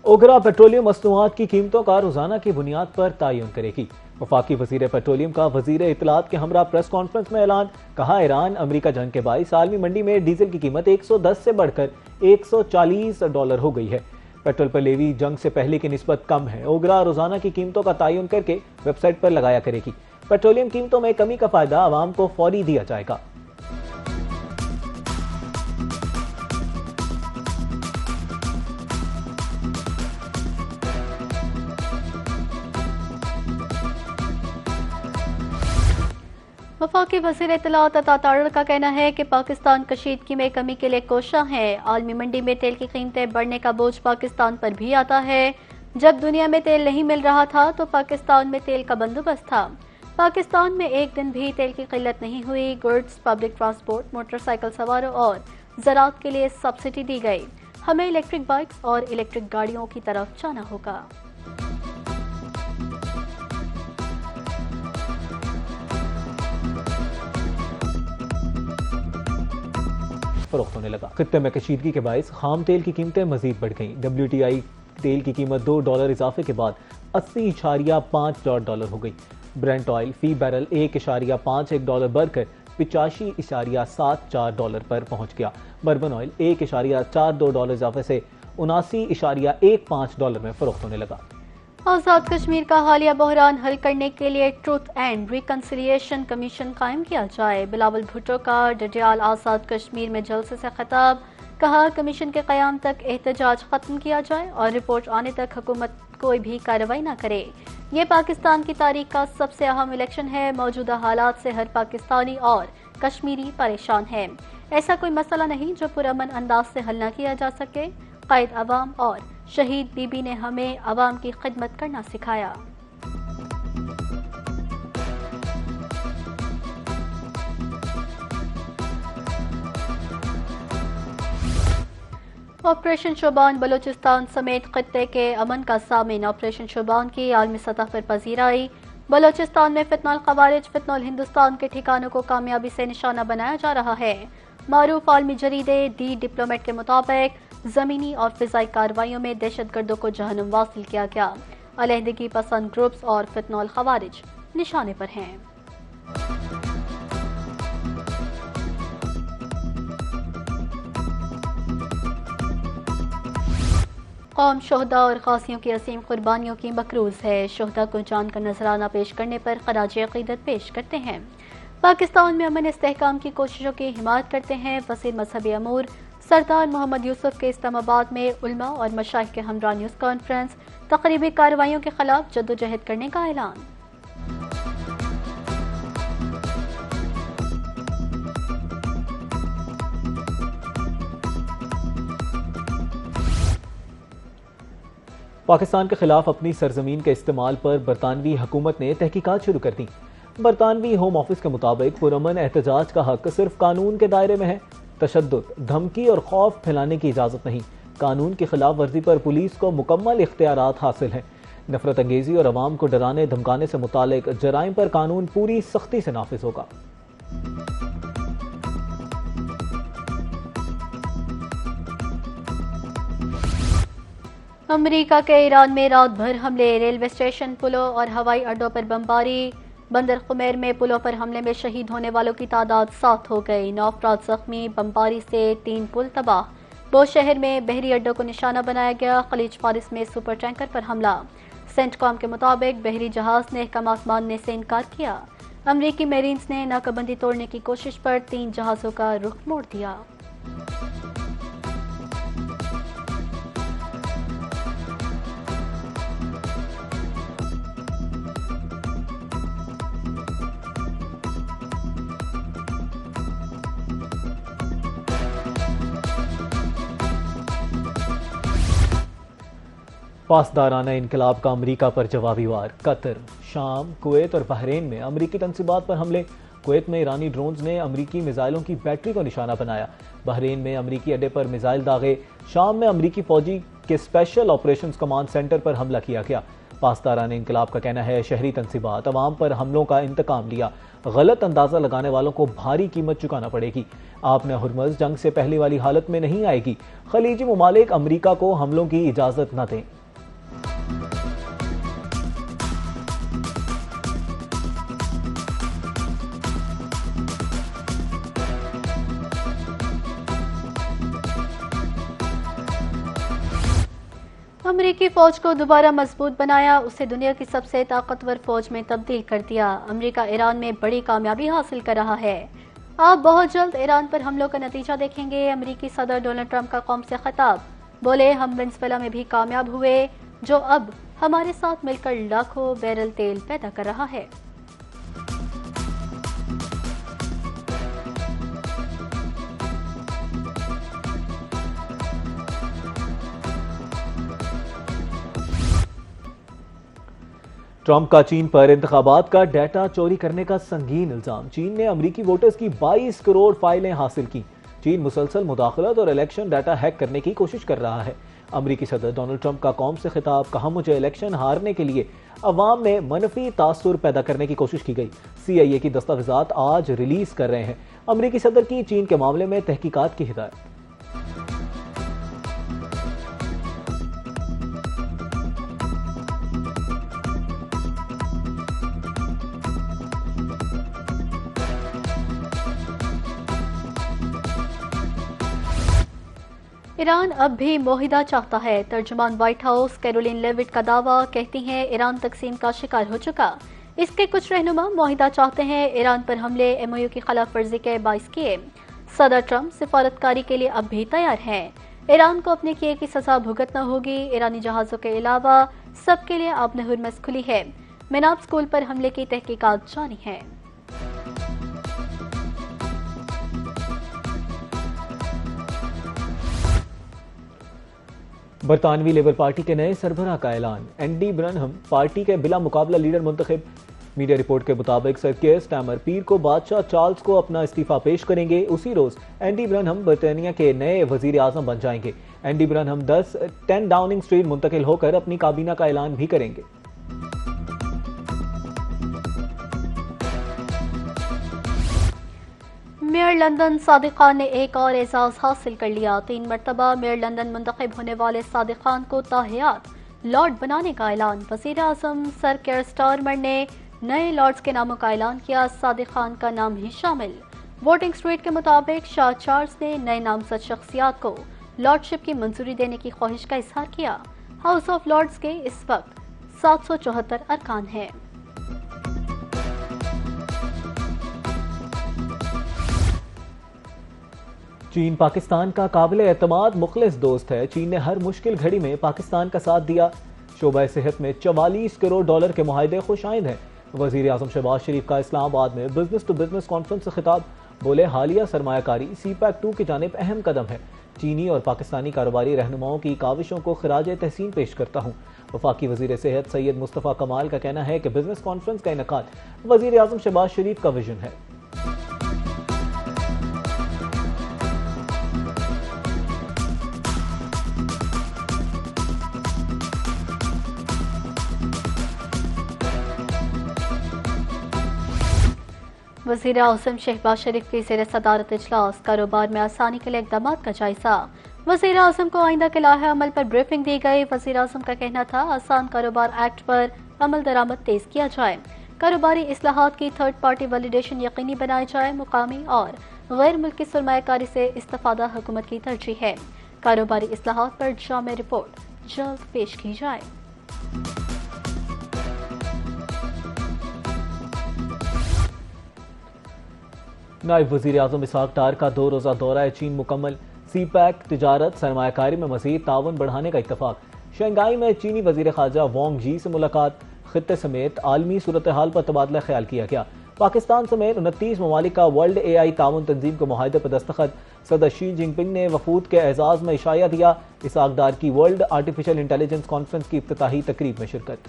OGRA petroleum مصنوعات کی قیمتوں کا روزانہ کی بنیاد پر تعین کرے گی۔ وفاقی وزیر پیٹرولیم کا وزیر اطلاعات کے ہمراہ پریس کانفرنس میں اعلان۔ کہا ایران امریکہ جنگ کے باعث عالمی منڈی میں ڈیزل کی قیمت 110 سے بڑھ کر $140 ہو گئی ہے۔ پیٹرول پر لیوی جنگ سے پہلے کی نسبت کم ہے۔ اوگرا روزانہ کی قیمتوں کا تعین کر کے ویب سائٹ پر لگایا کرے گی۔ پیٹرولیم قیمتوں میں کمی کا فائدہ عوام کو فوری دیا جائے گا۔ وفاقی وزیر اطلاعات عطا تارڑ کا کہنا ہے کہ پاکستان کشیدگی میں کمی کے لیے کوشاں ہے۔ عالمی منڈی میں تیل کی قیمتیں بڑھنے کا بوجھ پاکستان پر بھی آتا ہے۔ جب دنیا میں تیل نہیں مل رہا تھا تو پاکستان میں تیل کا بندوبست تھا۔ پاکستان میں ایک دن بھی تیل کی قلت نہیں ہوئی۔ Goods, public transport, motor cycle سواروں اور زراعت کے لیے سبسڈی دی گئی۔ ہمیں الیکٹرک بائکس اور الیکٹرک گاڑیوں کی طرف جانا ہوگا۔ فروخت ہونے لگا۔ خطے میں کشیدگی کے باعث خام تیل کی قیمتیں مزید بڑھ گئیں۔ WTI تیل کی قیمت $2 اضافے کے بعد $80.5 ہو گئی۔ برنٹ آئل فی بیرل $1.51 بڑھ کر $85.74 پر پہنچ گیا۔ بربن آئل $1.42 اضافے سے $79.15 میں فروخت ہونے لگا۔ آزاد کشمیر کا حالیہ بحران حل کرنے کے لیے ٹروتھ اینڈ ریکنسیلیشن کمیشن قائم کیا جائے۔ بلاول بھٹو کا ڈڈیال آزاد کشمیر میں جلسے سے خطاب۔ کہا کمیشن کے قیام تک احتجاج ختم کیا جائے اور رپورٹ آنے تک حکومت کوئی بھی کارروائی نہ کرے۔ یہ پاکستان کی تاریخ کا سب سے اہم الیکشن ہے۔ موجودہ حالات سے ہر پاکستانی اور کشمیری پریشان ہے۔ ایسا کوئی مسئلہ نہیں جو پرامن انداز سے حل نہ کیا جا سکے۔ قائد عوام اور شہید بی بی نے ہمیں عوام کی خدمت کرنا سکھایا۔ آپریشن شوبان بلوچستان سمیت خطے کے امن کا ضامن۔ آپریشن شوبان کی عالمی سطح پر پذیرائی۔ بلوچستان میں فتنہ الخوارج فتنہ الہندوستان کے ٹھکانوں کو کامیابی سے نشانہ بنایا جا رہا ہے۔ معروف عالمی جریدے دی ڈپلومیٹ کے مطابق زمینی اور فضائی کارروائیوں میں دہشت گردوں کو جہنم واصل کیا گیا۔ علیحدگی پسند گروپس اور فتنہ الخوارج نشانے پر ہیں۔ قوم شہداء اور غازیوں کی عظیم قربانیوں کی مقروض ہے۔ شہداء کو جان کا نذرانہ پیش کرنے پر خراج عقیدت پیش کرتے ہیں۔ پاکستان میں امن استحکام کی کوششوں کی حمایت کرتے ہیں۔ وزیر مذہبی امور سردار محمد یوسف کے اسلام آباد میں علماء اور مشائخ کے ہمراہ نیوز کانفرنس۔ تقریبی کارروائیوں کے خلاف جدوجہد کرنے کا اعلان۔ پاکستان کے خلاف اپنی سرزمین کے استعمال پر برطانوی حکومت نے تحقیقات شروع کر دیں۔ برطانوی ہوم آفس کے مطابق پرامن احتجاج کا حق صرف قانون کے دائرے میں ہے۔ تشدد، دھمکی اور خوف پھیلانے کی اجازت نہیں۔ قانون کی خلاف ورزی پر پولیس کو مکمل اختیارات حاصل ہیں۔ نفرت انگیزی اور عوام کو ڈرانے دھمکانے سے متعلق جرائم پر قانون پوری سختی سے نافذ ہوگا۔ امریکہ کے ایران میں رات بھر حملے، ریلوے اسٹیشن، پلوں اور ہوائی اڈوں پر بمباری۔ بندر قمیر میں پلوں پر حملے میں شہید ہونے والوں کی تعداد 7 ہو گئی، 9 افراد زخمی۔ بمباری سے 3 پل تباہ۔ بوش شہر میں بحری اڈوں کو نشانہ بنایا گیا۔ خلیج فارس میں سپر ٹینکر پر حملہ۔ سینٹ کام کے مطابق بحری جہاز نے احکامات ماننے سے انکار کیا۔ امریکی میرینز نے ناکہ بندی توڑنے کی کوشش پر 3 جہازوں کا رخ موڑ دیا۔ پاسدارانہ انقلاب کا امریکہ پر جوابی وار۔ قطر، شام، کویت اور بحرین میں امریکی تنصیبات پر حملے۔ کویت میں ایرانی ڈرونز نے امریکی میزائلوں کی بیٹری کو نشانہ بنایا۔ بحرین میں امریکی اڈے پر میزائل داغے۔ شام میں امریکی فوجی کے اسپیشل آپریشنز کمانڈ سینٹر پر حملہ کیا گیا۔ پاسدارانہ انقلاب کا کہنا ہے شہری تنصیبات عوام پر حملوں کا انتقام لیا۔ غلط اندازہ لگانے والوں کو بھاری قیمت چکانا پڑے گی۔ آپ نے ہرمز جنگ سے پہلے والی حالت میں نہیں آئے گی۔ خلیجی ممالک امریکہ کو حملوں کی اجازت نہ دیں۔ امریکی فوج کو دوبارہ مضبوط بنایا، اسے دنیا کی سب سے طاقتور فوج میں تبدیل کر دیا۔ امریکہ ایران میں بڑی کامیابی حاصل کر رہا ہے۔ آپ بہت جلد ایران پر حملوں کا نتیجہ دیکھیں گے۔ امریکی صدر ڈونلڈ ٹرمپ کا قوم سے خطاب، بولے ہم وینزویلا میں بھی کامیاب ہوئے جو اب ہمارے ساتھ مل کر لاکھوں بیرل تیل پیدا کر رہا ہے۔ ٹرمپ کا چین پر انتخابات کا ڈیٹا چوری کرنے کا سنگین الزام۔ چین نے امریکی ووٹرز کی 22 کروڑ فائلیں حاصل کی۔ چین مسلسل مداخلت اور الیکشن ڈیٹا ہیک کرنے کی کوشش کر رہا ہے۔ امریکی صدر ڈونلڈ ٹرمپ کا قوم سے خطاب، کہا مجھے الیکشن ہارنے کے لیے عوام میں منفی تاثر پیدا کرنے کی کوشش کی گئی۔ CIA کی دستاویزات آج ریلیز کر رہے ہیں۔ امریکی صدر کی چین کے معاملے میں تحقیقات کی ہدایت۔ ایران اب بھی معاہدہ چاہتا ہے، ترجمان وائٹ ہاؤس کیرولین لیوٹ کا دعویٰ، کہتی ہیں ایران تقسیم کا شکار ہو چکا۔ اس کے کچھ رہنما معاہدہ چاہتے ہیں، ایران پر حملے MOU کی خلاف ورزی کے باعث کیے۔ صدر ٹرمپ سفارتکاری کے لیے اب بھی تیار ہیں۔ ایران کو اپنے کیے کی سزا بھگتنا ہوگی۔ ایرانی جہازوں کے علاوہ سب کے لیے آبِ ہرمز کھلی ہے۔ میناب اسکول پر حملے کی تحقیقات جاری ہیں۔ برطانوی لیبر پارٹی کے نئے سربراہ کا اعلان، اینڈی برنہم پارٹی کے بلا مقابلہ لیڈر منتخب۔ میڈیا رپورٹ کے مطابق سر کیئر سٹارمر پیر کو بادشاہ چارلز کو اپنا استعفیٰ پیش کریں گے۔ اسی روز اینڈی برنہم برطانیہ کے نئے وزیر اعظم بن جائیں گے۔ اینڈی برنہم 10 ڈاؤننگ اسٹریٹ منتقل ہو کر اپنی کابینہ کا اعلان بھی کریں گے۔ میئر لندن صادق خان نے ایک اور اعزاز حاصل کر لیا۔ 3 مرتبہ میئر لندن منتخب ہونے والے صادق خان کو تاحیات لارڈ بنانے کا اعلان۔ وزیر اعظم سر کیئر سٹارمر نے نئے لارڈز کے ناموں کا اعلان کیا، صادق خان کا نام ہی شامل۔ ووٹنگ اسٹریٹ کے مطابق شاہ چارلز نے نئے نامزد شخصیات کو لارڈشپ کی منظوری دینے کی خواہش کا اظہار کیا۔ ہاؤس آف لارڈز کے اس وقت 774 ارکان ہیں۔ چین پاکستان کا قابل اعتماد مخلص دوست ہے۔ چین نے ہر مشکل گھڑی میں پاکستان کا ساتھ دیا۔ شعبہ صحت میں 44 کروڑ ڈالر کے معاہدے خوش آئند ہیں۔ وزیر اعظم شہباز شریف کا اسلام آباد میں بزنس ٹو بزنس کانفرنس سے خطاب، بولے حالیہ سرمایہ کاری CPEC 2 کی جانب اہم قدم ہے۔ چینی اور پاکستانی کاروباری رہنماؤں کی کاوشوں کو خراج تحسین پیش کرتا ہوں۔ وفاقی وزیر صحت سید مصطفیٰ کمال کا کہنا ہے کہ بزنس کانفرنس کا انعقاد وزیر اعظم شہباز شریف کا وژن ہے۔ وزیر اعظم شہباز شریف کی زیر صدارت اجلاس، کاروبار میں آسانی کے لیے اقدامات کا جائزہ۔ وزیر اعظم کو آئندہ کے لائحہ عمل پر بریفنگ دی گئی۔ وزیر اعظم کا کہنا تھا آسان کاروبار ایکٹ پر عمل درآمد تیز کیا جائے، کاروباری اصلاحات کی تھرڈ پارٹی ویلیڈیشن یقینی بنائی جائے، مقامی اور غیر ملکی سرمایہ کاری سے استفادہ حکومت کی ترجیح ہے، کاروباری اصلاحات پر جامع رپورٹ جلد پیش کی جائے۔ نائب وزیر اعظم اسحاق ڈار کا 2 روزہ دورہ چین مکمل۔ CPEC تجارت سرمایہ کاری میں مزید تعاون بڑھانے کا اتفاق۔ شنگھائی میں چینی وزیر خارجہ وانگ جی سے ملاقات، خطے سمیت عالمی صورتحال پر تبادلہ خیال کیا گیا۔ پاکستان سمیت 29 ممالک کا ورلڈ AI تعاون تنظیم کے معاہدے پر دستخط۔ صدر شی جن پنگ نے وفود کے اعزاز میں عشائیہ دیا۔ اسحاق ڈار کی ورلڈ آرٹیفیشل انٹیلیجنس کانفرنس کی افتتاحی تقریب میں شرکت۔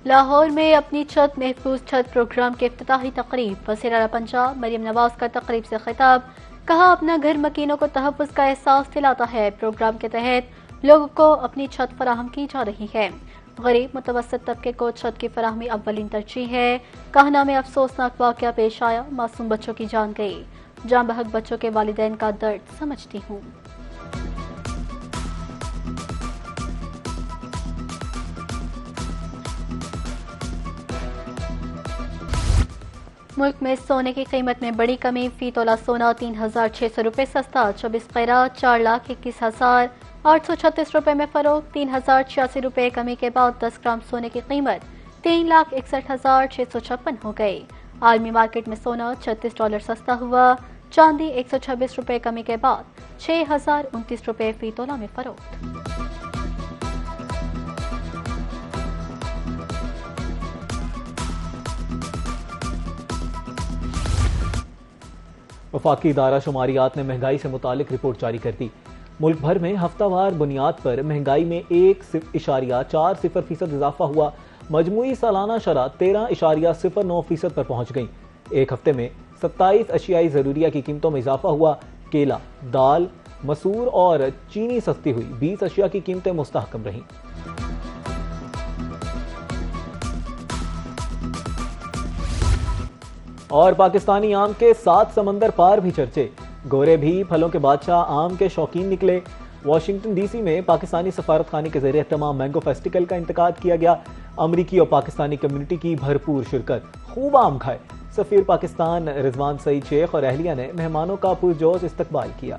لاہور میں اپنی چھت محفوظ چھت پروگرام کی افتتاحی تقریب، وزیر اعلیٰ پنجاب مریم نواز کا تقریب سے خطاب، کہا اپنا گھر مکینوں کو تحفظ کا احساس دلاتا ہے۔ پروگرام کے تحت لوگوں کو اپنی چھت فراہم کی جا رہی ہے۔ غریب متوسط طبقے کو چھت کی فراہمی اولین ترجیح ہے۔ کاہنہ میں افسوسناک واقعہ پیش آیا، معصوم بچوں کی جان گئی۔ جاں بحق بچوں کے والدین کا درد سمجھتی ہوں۔ ملک میں سونے کی قیمت میں بڑی کمی، فی تولہ سونا 3,600 روپے سستا، 24 قیرات 4,21,836 روپے میں فروخت، 3,086 روپے کمی کے بعد 10 گرام سونے کی قیمت 3,61,656 ہو گئی۔ عالمی مارکیٹ میں سونا $36 سستا ہوا، چاندی 126 روپے کمی کے بعد 6,029 روپے فی تولہ میں فروخت۔ وفاقی ادارہ شماریات نے مہنگائی سے متعلق رپورٹ جاری کر دی۔ ملک بھر میں ہفتہ وار بنیاد پر مہنگائی میں 1.40% اضافہ ہوا، مجموعی سالانہ شرح 13.09% پر پہنچ گئیں۔ ایک ہفتے میں 27 اشیائی ضروریہ کی قیمتوں میں اضافہ ہوا، کیلا، دال، مسور اور چینی سستی ہوئی، 20 اشیاء کی قیمتیں مستحکم رہیں۔ اور پاکستانی آم کے 7 سمندر پار بھی چرچے، گورے بھی پھلوں کے بادشاہ آم کے شوقین نکلے۔ واشنگٹن ڈی سی میں پاکستانی سفارت خانے کے زیر اہتمام مینگو فیسٹیول کا انعقاد کیا گیا، امریکی اور پاکستانی کمیونٹی کی بھرپور شرکت، خوب آم کھائے۔ سفیر پاکستان رضوان سعید شیخ اور اہلیہ نے مہمانوں کا پرجوش استقبال کیا۔